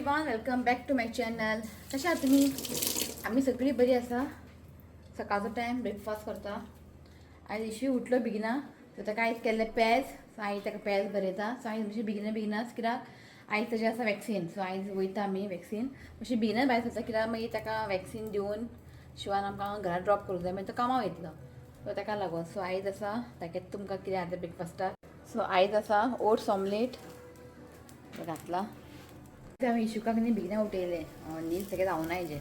Everyone, welcome back to my channel. कशा आहात तुम्ही? आम्ही सगळी बरी आसा. सकाळचो टायम ब्रेकफास्ट करता. आयज इशू उठलो बेगिना, सो ताका आयज केल्ले पेज. सो आयज ताका पेज बरयता. सो आयज मातशी बेगिनाच कित्याक आयज ताजें आसा वॅक्सीन. सो आयज वयता आमी वॅक्सीन. मातशी बेगिना भायर सरता कित्याक मागीर ताका वॅक्सीन दिवन शिवान आमकां घरा ड्रॉप करूंक जाय, मागीर तो कामां वयतलो. सो ताका लागून सो आयज आसा दाखयता तुमकां कितें आसा ब्रेकफास्टाक. सो आयज आसा ओट्स ऑमलेट घातला. आमी इशुकाक न्ही बेगिना उठयलें, न्हीद सगळें जावना हेजें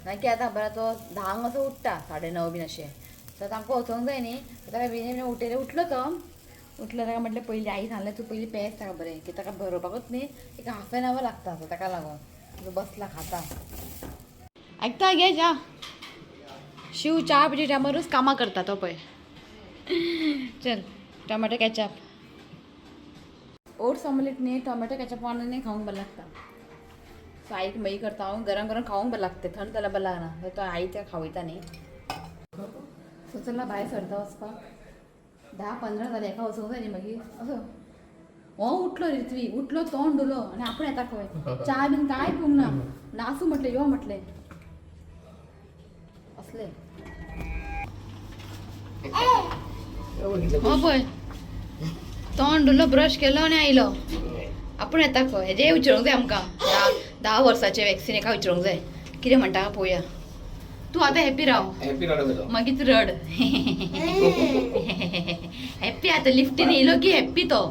ना की आतां बरो तो 10 असो उठटा, 9:30 बीन अशें. तर तांकां वचोंक जाय न्ही, ताका बेगिना उठयलें. उठलो ताका म्हटलें पयलीं आई सांगलें तूं पयलीं पेज ताका बरें की ताका बरोवपाकूच न्ही एक हाफ एन आवर लागता. सो ताका लागून तो बसला खाता. आयकता घे च्या. शिव च्या पिवचे टायमारूच कामां करता तो पळय. चल टोमॅटो कॅचअप. ओट्स ऑमलेट न्ही टोमॅटो कॅचअपान न्ही खावंक बरें लागता. सो आईक मई करता हांव. गरम गरम खावंक बरें लागता. थंड जाल्यार बरें लागना. तो आई त्या खावयता न्ही. सो चला भायर सरता वचपाक. 10-15 जाले. एका वचोंक जाय न्ही मागीर असो. हो उठलो रित्वी, उठलो तोंड धुलो आनी आपूण येता खंय. च्या बीन कांय पिवंक ना. नासू म्हटलें यो म्हटलें असलें. हो पळय तोंड धुलो, ब्रश केलो आनी आयलो. आपूण येता खंय. हेजें विचारूंक जाय आमकां. 10 वर्साचें वॅक्सीन एका विचारूंक जाय कितें म्हणटा पळोवया. तूं आतां हॅप्पी राव, मागीर तूं रड. हॅप्पी आतां लिफ्टीन येयलो की हॅप्पी तो.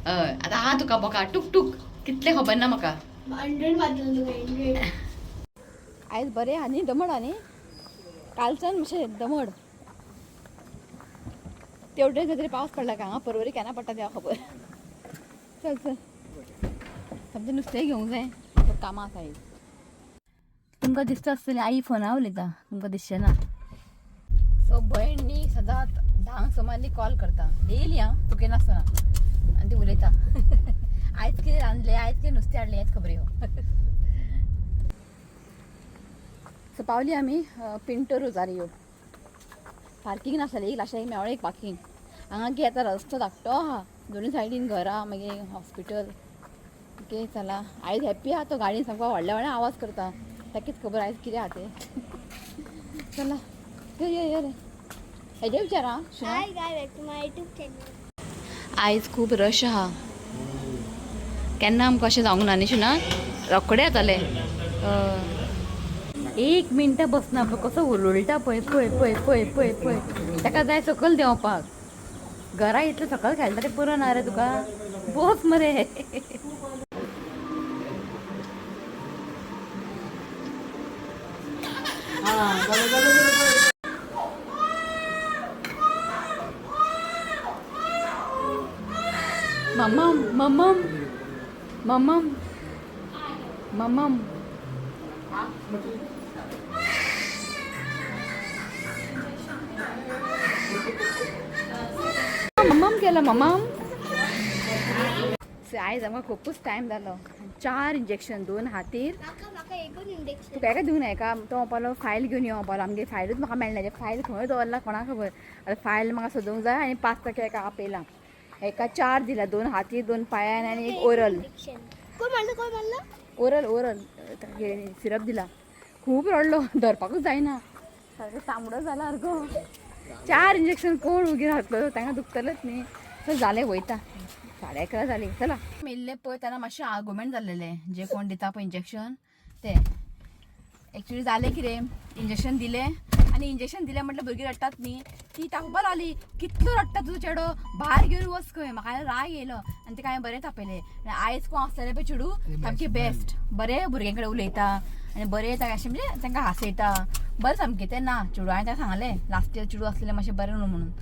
हय आतां आहा तुका बोका टूक टूक कितलें खबर ना म्हाका. 100 आयज बरें आहा न्ही, दमट आहा न्ही. कालच्यान मातशें दमट. तेवढे खंय तरी पावस पडला का हांगा परवरी केन्ना पडटा तेव्हा खबर. चल चल समजें नुस्तें घेवंक जाय. कामां आसा आयज. तुमकां दिसता आसतलें आई फोना उलयता, तुमकां दिसचें ना. सो भयण न्ही सदांच 10 समानी कॉल करता डेली हांव तुके नासतना आनी ती उलयता. आयज कितें रांदलें, आयज कितें नुस्तें हाडलें हेंच खबर ह्यो. सो पावली आमी पिंटो रोजारियो. पार्किंग नासलें, एक लास्ट एक मेवळें एक पार्किंग. हांगा की आतां रस्तो धाकटो आहा, दोनी सायडीन घरां मागीर हॉस्पिटल. ओके चला आयज हॅप्पी आहा तो. गाडयेन सामको व्हडल्या व्हडल्या आवाज करता. ताकीच खबर आयज कितें आहा तें. चला ये रे हेजे विचारा. Hi guys, welcome to my YouTube channel. आयज खूब रश आहा. केन्ना आमकां अशें जावंक ना न्ही शुना. रोखडे येताले. 1 मिनटां बसना पळय कसो उलवलता पळय पळय पळय पळय पळय पळय. ताका जाय सकयल देंवपाक. घरा इतलें सकयल खेळटा तें पुरो ना रे तुका. बस मरे. मम्मम मम्मम मम्मम मम्मम. मम्मम केलं मम्मम. आयज आमकां खूबच टायम जालो. 4 इंजेक्शन 2 हातीर. म्हाका एकूच इंजेक्शन. तुका हेका दिवं नाका. तो म्हणपालो फायल घेवन यो म्हणपालो. आमगे फायलूच म्हाका मेळना. फायल खंय दवरला कोणाक खबर. आतां फायल म्हाका सोदूंक जाय आनी 5 तारखेक एका आपयलां. एका 4 दिला, 2 हातीर 2 पांयान आनी एक ओरल. कोण मारलं ओरल सिरप दिला. खूब रडलो, धरपाकूच जायना. सारको तांबडो जाला सारको. 4 इंजेक्शन कोण उगी घातलो तांकां दुखतलेच न्ही. चल जालें वयता. 11:30 जाली. चला मेल्ले पळय तेन्ना मातशें आर्गुमेंट जाल्लेलें. जे कोण दिता पळय इंजेक्शन ते एक्चुली जालें कितें. इंजेक्शन दिलें आनी इंजेक्शन दिलें म्हटल्यार भुरगीं रडटात न्ही. ती तापा लागली कितलो रडटा तुजो चेडो, भायर घेवन वच खंय. म्हाका राग येयलो आनी ताका हांवें बरें तापयलें. आयज कोण आसतलें पळय चेडू सामकें बेस्ट. बरें भुरग्यां कडेन उलयता आनी बरें अशें म्हणजे तांकां हांसयता. बरें सामकें तें ना चेडू. हांवें ताका सांगलें लास्ट इयर चेडू आसलेलें मातशें बरें न्हू म्हणून.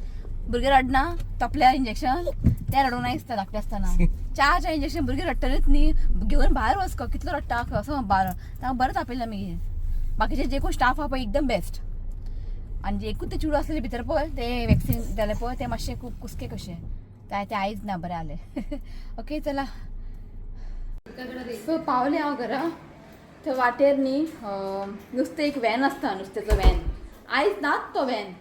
भुरगीं रडना तपल्यार इंजेक्शन तें रडूंक ना दिसता धाकटें आसतना. 4 इंजेक्शन भुरगीं रडटलीच न्ही. घेवन भायर वच कितलो रडटा असो तांकां बरें तापयलें मागीर. बाकीचे जे कोण स्टाफ आहा पळय एकदम बेस्ट. आनी जे एकूच ते चेडू आसलेले भितर पळय ते वॅक्सीन जालें पळय ते मातशे खूब कुसके कशे. ते आयज ना बरें जालें. ओके चला. सो पावलें हांव घरा. थंय वाटेर न्ही नुस्तें एक वॅन आसता, नुस्त्याचो वॅन. आयज नाच तो वॅन.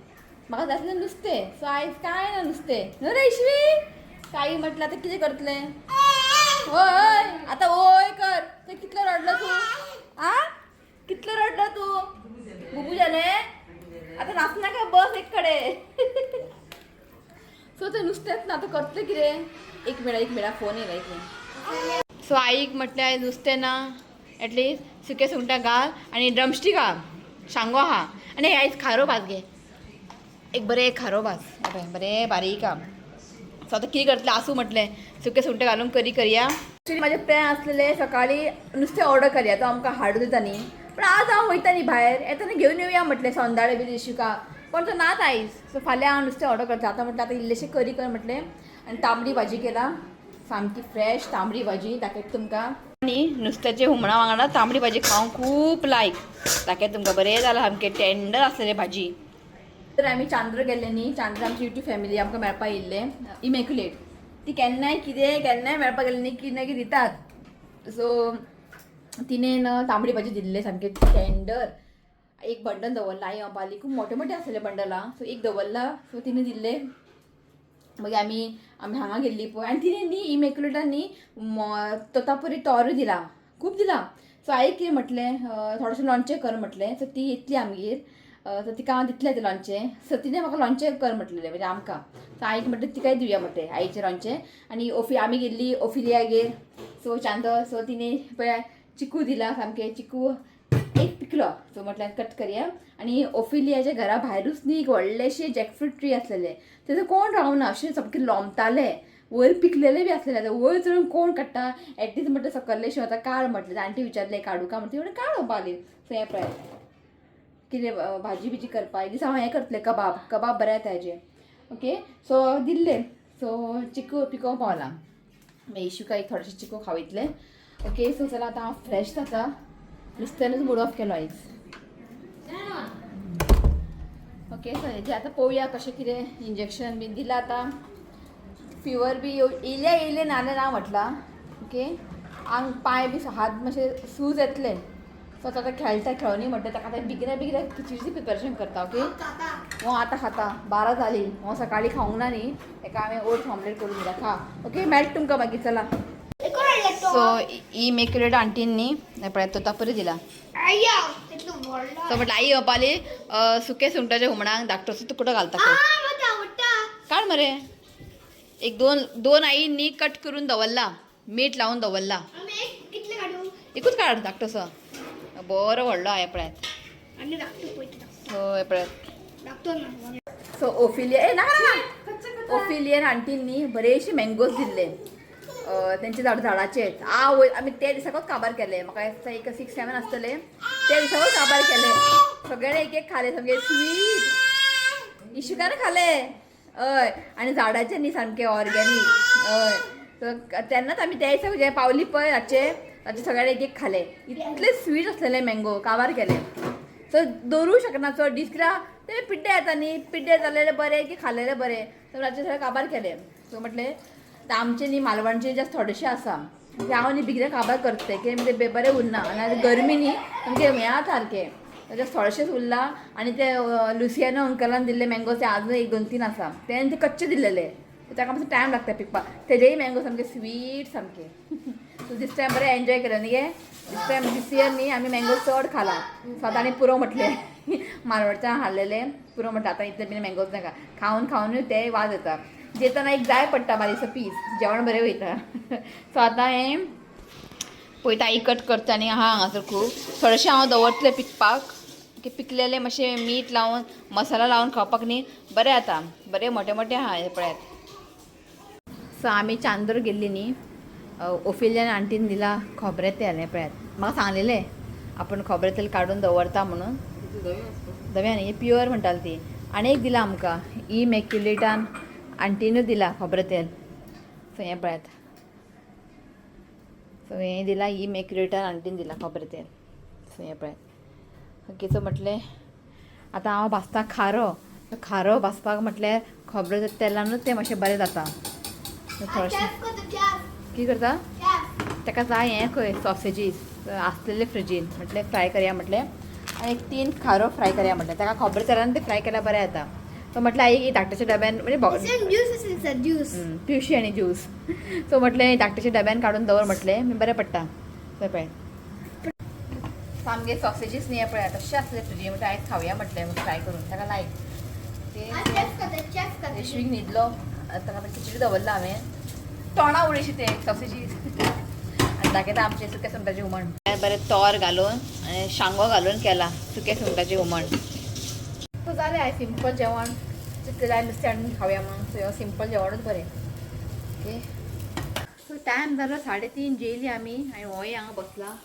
म्हाका जाय आसलें नुस्तें. सो आयज कांय ना नुस्तें. न्हू रे इश्वी. काही म्हटलं आतां कितें करतलें. होय आता ओय कर ते कितलं रडलं तू आ कितलं रडलं तू बुबू झाले आता नाच ना का बस एक कडे सो ते नुसतेच ना आता करतले की रे एक मिळा फोन येला एक मिनिट सो आईक म्हटलं नुसते ना ॲटलिस्ट सुके सुंगटा घाल आणि ड्रमस्टिक हा शांगो हा आणि आईच खारो भात घे एक बरे खारो भात बरे बारीक हा सो आता किती करतले असू म्हटले सुके सुंटे घालून करूया ॲक्च्युली माझे प्लॅन असलेले सकाळी नुसते ऑर्डर करूया तो आमकां हाडू दिता न्ही पण आज हांव वयता न्ही भायर येताना घेवन येवया म्हटलें सोंदाळे बी शिका पण तो नात आयज सो फाल्यां हांव नुस्तें ऑर्डर करता आतां म्हटलें आतां इल्लेशें करी कर म्हटलें आनी तांबडी भाजी केला सामकी फ्रेश तांबडी भाजी दाखयता तुमकां आनी नुस्त्याचे हुमणा वांगडा तांबडी भाजी खावंक खूब लायक दाखयता तुमकां बरें जालां सामकें टेंडर आसलेलें भाजी तर आमी चांद्र गेल्ले न्ही चांद्र आमची युट्यूब फॅमिली आमकां मेळपाक येयल्ले इमॅक्युलेट ती केन्नाय मेळपाक गेले न्ही कितें ना कितें दितात सो तिणेन तांबडी भाजी दिल्ले सामके टेंडर एक बंडल दवरला आई बाली खूब मोठे मोठे आसलेले बंडलां सो एक दवरला सो तिने दिल्ले मागीर आमी हांगा गेल्ली पळय आनी तिणें न्ही इमॅक्युलेटान न्ही तोतापुरी तोरूय दिला खूब दिला सो आई कितें म्हटलें थोडेशें लोणचें कर म्हटलें सो ती येतली आमगेर सो तिका हांव दितलें तें लोणचें सो तिणें म्हाका लोणचें कर म्हटलेलें म्हणजे आमकां सो आईक म्हटलें तिकाय दिवया म्हटलें आईचें लोणचें आनी आमी गेल्ली ओफिलियागेर सो चांदो सो तिणें पळय चिकू दिला सामकें चिकू एक पिकलो सो म्हटल्यार कट करया आनी ओफिलियाच्या घरा भायरूच न्ही एक व्हडलेशें जॅकफ्रूट ट्री आसलेलें तेजो कोण रावना अशें सामकें लोंबतालें वयर पिकलेले बी आसलेले आतां वयर चडून कोण काडटा एटलीस्ट म्हटलें सकल्लेशें वता काड म्हटलें आंटी विचारलें काडू का म्हटलें एवढें काड बाली सो हें पळय कितें भाजी बिजी करपाक एक दीस हांव हें करतलें कबाब बरें येता हेजें ओके सो दिल्लें सो चिकू पिको पावला इशूका एक थोडेशें चिकू खावयतलें ओके सो चला आतां हांव फ्रेश जाता नुस्त्यानूच मूड ऑफ केलो आयज ओके सो हेजें आतां पळोवया कशें कितें इंजेक्शन बीन दिलां आतां फिवर बी येयले नाल्यार ना म्हटलां ओके आंग पांय बी हात मातशे सूज येतले सो आतां खेळोनी म्हटलें ताका आतां बिगिना खिचडीची प्रिपरेशन करता ओके हो आतां खाता 12 जाली हो सकाळीं खावंक ना न्ही ताका हांवें ओट्स ऑमलेट करून दिला खा ओके मेळटा तुमकां मागीर चला सो इमॅक्युलेट आंटीन न्ही पळय तोतापुरी दिला सो म्हटलं आई अपाली सुके सुंगटाच्या हुमणाक धाकटोसो तुकडो घालता काड मरे एक दोन आईन न्ही कट करून दवरला मीठ लावून दवरला एकूच काड धाकटोसो बरो व्हडलो आहा पळयात होय पळयात सो ओफिलियन आंटीन न्ही बरेशे मँगोज दिल्ले तेंचे झाडाचे आमी ते दिसाकूच काबार केले म्हाका दिसता एक 6-7 आसतले ते दिसाकूच काबार केले सगळे एक खाले सामके स्वीट इशुकान खाले हय आनी झाडाचे न्ही सामके ऑर्गेनीक हय सो तेन्नाच आमी ते दिसा जे पावली पळय ताचे सगळे एक खाले इतले स्वीट आसलेले मँगो काबार केले सो दवरूं शकना चड दीस कित्याक ते पिड्डे येता न्ही पिड्डे जालेले बरे की खाल्लेले बरे सो रातचे सगळे काबार केले सो म्हटलें आमचे न्ही मालवणचे जे थोडेशे आसा ते हांव न्ही बेगीन काबार करतले कित्याक ते बरें उरना आनी गरमी न्ही सामके हें सारके ताचे थोडेशेच उरला आनी ते लुसियानो अंकलान दिल्ले मँगोज ते आजून 1-2-3 आसा तेन्ना ते कच्चे दिल्लेले ताका मातसो टायम लागता पिकपाक तेजेय मँगो सामके स्वीट सामके सो दीस टायम बरें एन्जॉय केलें न्ही दीस इयर न्ही आमी मँगो चड खाला सो आतां आनी पुरो म्हटलें मारवाडच्यान हाडलेले पुरो म्हटलें आतां इतले बीन मँगोज नाका खावून ते वाज येता जेताना एक जाय पडटा बारीकसो पीस जेवण बरें वयता सो आतां हें पळयता आई कट करता आनी आहा हांगासर खूब थोडेशें हांव दवरतलें पिकपाक पिकलेले मातशें मीठ लावन मसाला लावन खावपाक न्ही बरें जाता बरें मोठे मोठे आहा हे पळयात सो आमी चांदूर गेल्ली न्ही ओफिलियन आंटीन दिला खोबरें तेल हें पळयात म्हाका सांगलेलें आपूण खोबरें तेल काडून दवरता म्हणून धव्या न्ही प्युअर म्हणटाली ती आनी एक दिला आमकां इमॅक्युलेटान आंटीनूच दिला खोबरें तेल सो हें पळयात सो हें दिला इमॅक्युलेटान आंटीन दिला खोबरें तेल सो हें पळयात ओके सो म्हटलें आतां हांव भाजता खारो भाजपाक म्हटल्यार खोबरें तेलानूच तें मातशें बरें जाता थोडेशें कितें करता ताका जाय हें खंय सॉसेजीस आसलेले फ्रिजीन म्हटलें फ्राय करया म्हटलें आनी एक 3 खारो फ्राय करया म्हटलें ताका खोबरें तेलान ते फ्राय केल्यार बरें जाता तर म्हटलं आई धाकट्याच्या डब्यान म्हणजे ज्यूस असेल ज्यूस. पिवशी आणि ज्यूस. सो म्हटले धाकट्याच्या डब्यान काढून दवर म्हटले मी बरें पडटा थंय पळय सामके सॉसेजीस न्ही पळय तशें आसले तुजी म्हटलें आयज खावया म्हटलें फ्राय करून ताका लायक ते रेशमीक न्हिदलो ताका खिचडी दवरला हांवें तोंडा उडीशी ते सॉसेजीस आनी दाखयता आमचे सुके सुंगटाचें हुमण बरें तोर घालून आनी शांगो घालून केला सुके सुंगटाचें हुमण. सो जालें आयज सिंपल जेवण चितलें जाय नुस्तें हाडून खावया म्हणून सो सिंपल जेवणूच बरें. ओके सो टायम जालो 3:30 जेयली आमी आनी होय हांगा बसला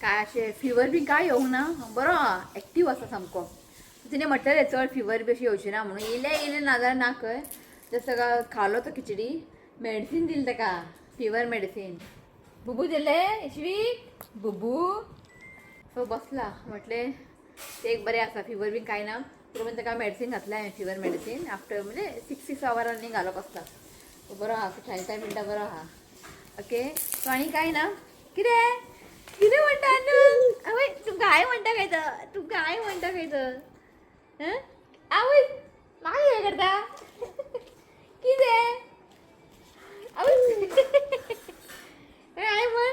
काय अशें फिवर बी काय येवंक ना बरो एक्टीव आसा सामको. तिणें म्हटलेलें चड फिवर बी अशी येवची ना म्हणून येयलें नाजाल्यार ना खंय जस्ट ताका खालो तो खिचडी मेडिसीन दिली ताका फिवर मेडिसीन बुबू दिलें यशवीक बुबू. सो बसला म्हटलें ते एक बरें आसा फिवर बी कांय ना म्हणून ताका मेडिसीन घातलें हांवें फिवर मेडिसीन आफ्टर म्हणजे 6 आवर्सांनी घालप आसता. बरो आहा 40 मिनटां बरो आहा. ओके सो आनी कांय ना कितें कितें म्हणटा न्हू आवय तुमकां हांय म्हणटा काय तर तुमकां हांय म्हणटा काय तर आवय म्हाका हें करता कितें आवय हांय म्हण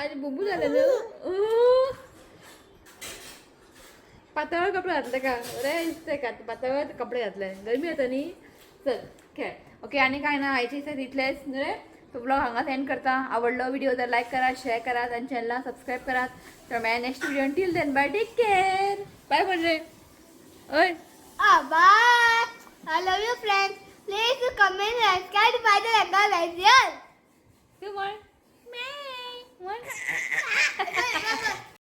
आनी बुबू जालें न्हू पातळ कपडे घातले का बरें दिसता का पातळ कपडे घातले गरमी जाता न्ही चल खेळ. ओके आनी कांय ना आयचे दिसा इतलेंच न्हय तो ब्लॉग हांगा एंड करता. आवडलो व्हिडिओ तर लायक करा शेअर करा आणि चॅनलला सबस्क्राईब करा. तर मेळया next video till then bye take care bye बोल रे ओय Bye. I love you, friends. Please comment and subscribe to the channel. Like this. तू म्हण